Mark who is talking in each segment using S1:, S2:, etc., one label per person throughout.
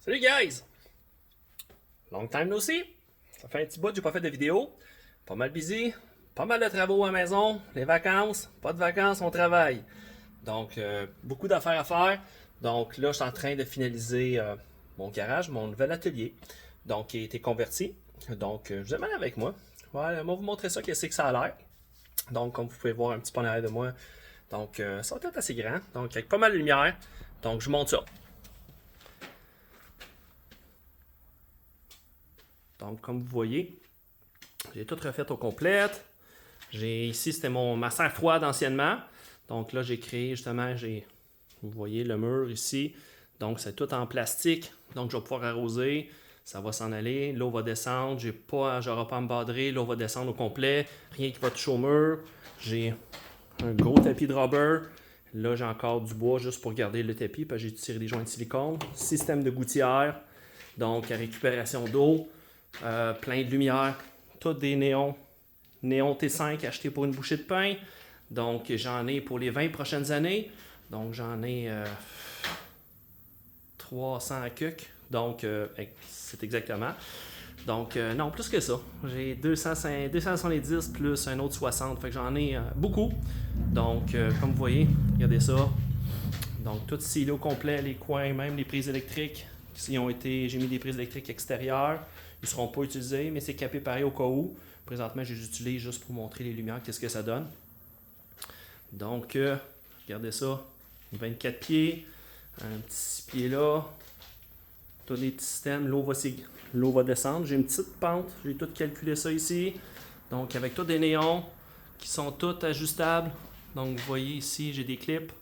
S1: Salut guys! Long time no see! Ça fait un petit bout que j'ai pas fait de vidéo. Pas mal busy, pas mal de travaux à la maison, les vacances, pas de vacances, on travaille. Donc, beaucoup d'affaires à faire. Donc là, je suis en train de finaliser mon garage, mon nouvel atelier. Donc, qui a été converti. Donc, je vous amène avec moi. Voilà, on va vous montrer ça, qu'est-ce que ça a l'air. Donc, comme vous pouvez voir un petit peu en arrière de moi. Donc, ça va être assez grand. Donc, avec pas mal de lumière. Donc, je vous montre ça. Donc, comme vous voyez, j'ai tout refait au complet. Ici, c'était ma serre froide anciennement. Donc là, j'ai créé justement, vous voyez le mur ici. Donc, c'est tout en plastique. Donc, je vais pouvoir arroser. Ça va s'en aller. L'eau va descendre. J'aurai pas à me badrer. L'eau va descendre au complet. Rien qui va toucher au mur. J'ai un gros tapis de rubber. Là, j'ai encore du bois juste pour garder le tapis. Parce que j'ai tiré des joints de silicone. Système de gouttière. Donc, à récupération d'eau. Plein de lumière, tout des néons T5 achetés pour une bouchée de pain. Donc j'en ai pour les 20 prochaines années. Donc j'en ai 300 cucs. Donc c'est exactement. Donc non, plus que ça. J'ai 270 plus un autre 60. Fait que j'en ai beaucoup. Donc comme vous voyez, regardez ça. Donc tout scellé au complet, les coins, même les prises électriques. J'ai mis des prises électriques extérieures. Ils ne seront pas utilisés, mais c'est capé pareil au cas où. Présentement, je les utilise juste pour montrer les lumières, qu'est-ce que ça donne. Donc, regardez ça. 24 pieds, un petit 6 pieds là. Tous les petits systèmes, l'eau va descendre. J'ai une petite pente, j'ai tout calculé ça ici. Donc, avec tous des néons qui sont tous ajustables. Donc, vous voyez ici, j'ai des clips.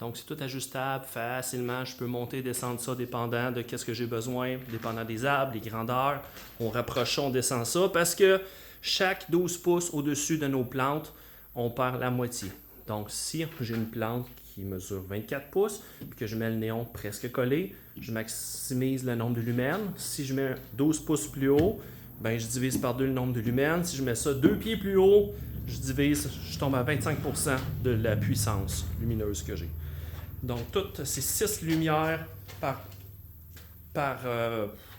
S1: Donc, c'est tout ajustable facilement. Je peux monter et descendre ça dépendant de ce que j'ai besoin, dépendant des arbres, des grandeurs. On rapproche ça, on descend ça parce que chaque 12 pouces au-dessus de nos plantes, on perd la moitié. Donc, si j'ai une plante qui mesure 24 pouces et que je mets le néon presque collé, je maximise le nombre de lumens. Si je mets 12 pouces plus haut, ben, je divise par 2 le nombre de lumens. Si je mets ça 2 pieds plus haut, je tombe à 25% de la puissance lumineuse que j'ai. Donc, toutes ces 6 lumières par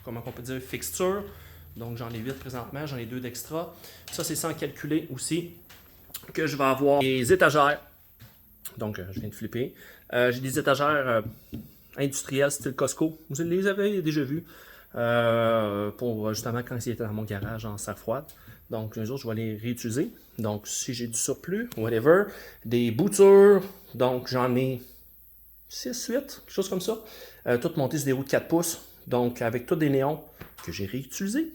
S1: comment on peut dire, fixture. Donc, j'en ai 8 présentement, j'en ai 2 d'extra. Ça, c'est sans calculer aussi que je vais avoir des étagères. Donc, je viens de flipper. J'ai des étagères industrielles style Costco. Vous les avez déjà vues pour justement quand ils étaient dans mon garage en serre froide. Donc, un jour, je vais les réutiliser. Donc, si j'ai du surplus, whatever. Des boutures. Donc, j'en ai 6, 8, quelque chose comme ça. Tout monté sur des roues de 4 pouces. Donc, avec tous des néons que j'ai réutilisés.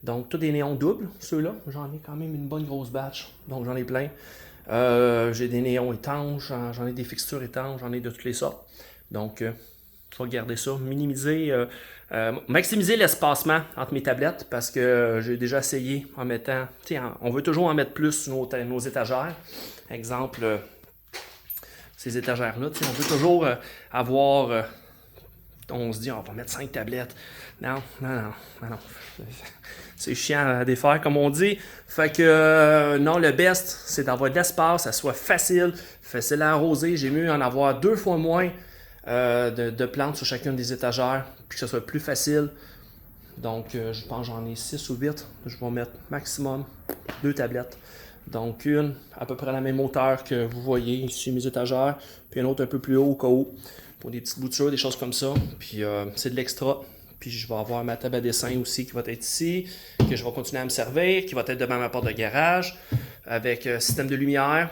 S1: Donc, tous des néons doubles, ceux-là. J'en ai quand même une bonne grosse batch. Donc, j'en ai plein. J'ai des néons étanches, j'en ai des fixtures étanches, j'en ai de toutes les sortes. Donc, je vais garder ça, maximiser l'espacement entre mes tablettes parce que j'ai déjà essayé en mettant, on veut toujours en mettre plus sur nos étagères. Exemple, ces étagères-là, on veut toujours avoir, on se dit, on va mettre 5 tablettes. Non. C'est chiant à défaire, comme on dit. Fait que, non, le best, c'est d'avoir de l'espace, ça soit facile à arroser. J'ai mieux en avoir 2 fois moins de plantes sur chacune des étagères, puis que ça soit plus facile. Donc, je pense que j'en ai 6 ou 8. Je vais mettre maximum 2 tablettes. Donc, une à peu près à la même hauteur que vous voyez ici mes étagères, puis une autre un peu plus haut au cas où, pour des petites boutures, des choses comme ça. Puis, c'est de l'extra. Puis je vais avoir ma table à dessin aussi qui va être ici, que je vais continuer à me servir, qui va être devant ma porte de garage, avec système de lumière,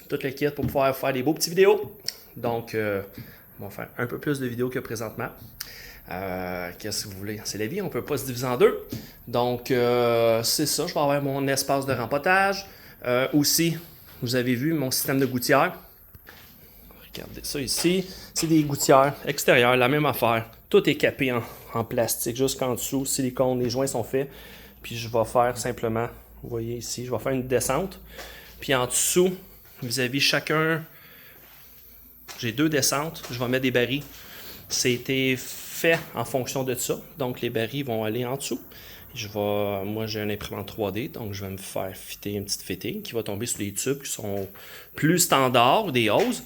S1: tout le kit pour pouvoir faire des beaux petits vidéos. Donc, on va faire un peu plus de vidéos que présentement. Qu'est-ce que vous voulez? C'est la vie, on ne peut pas se diviser en deux. Donc, c'est ça, je vais avoir mon espace de rempotage. Aussi, vous avez vu mon système de gouttière. Regardez ça ici, c'est des gouttières extérieures, la même affaire. Tout est capé en plastique jusqu'en dessous, silicone, les joints sont faits. Puis je vais faire simplement, vous voyez ici, je vais faire une descente. Puis en dessous, vis-à-vis chacun, j'ai 2 descentes, je vais mettre des barils. C'était fait en fonction de ça, donc les barils vont aller en dessous. Moi j'ai un imprimante 3D, donc je vais me faire fitter une petite fitting qui va tomber sur les tubes qui sont plus standards, des hoses.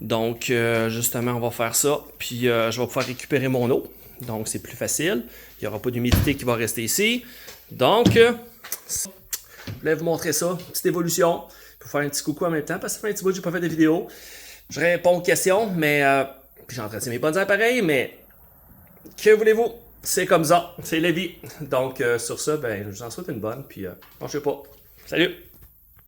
S1: Donc, justement, on va faire ça. Puis, je vais pouvoir récupérer mon eau. Donc, c'est plus facile. Il n'y aura pas d'humidité qui va rester ici. Donc, je voulais vous montrer ça. Petite évolution. Pour faire un petit coucou en même temps, parce que ça fait un petit bout que je n'ai pas fait de vidéo. Je réponds aux questions, mais... puis j'entretiens mes bonnes appareils, mais... Que voulez-vous? C'est comme ça. C'est la vie. Donc, sur ça, ben, je vous en souhaite une bonne, puis... je sais pas. Salut!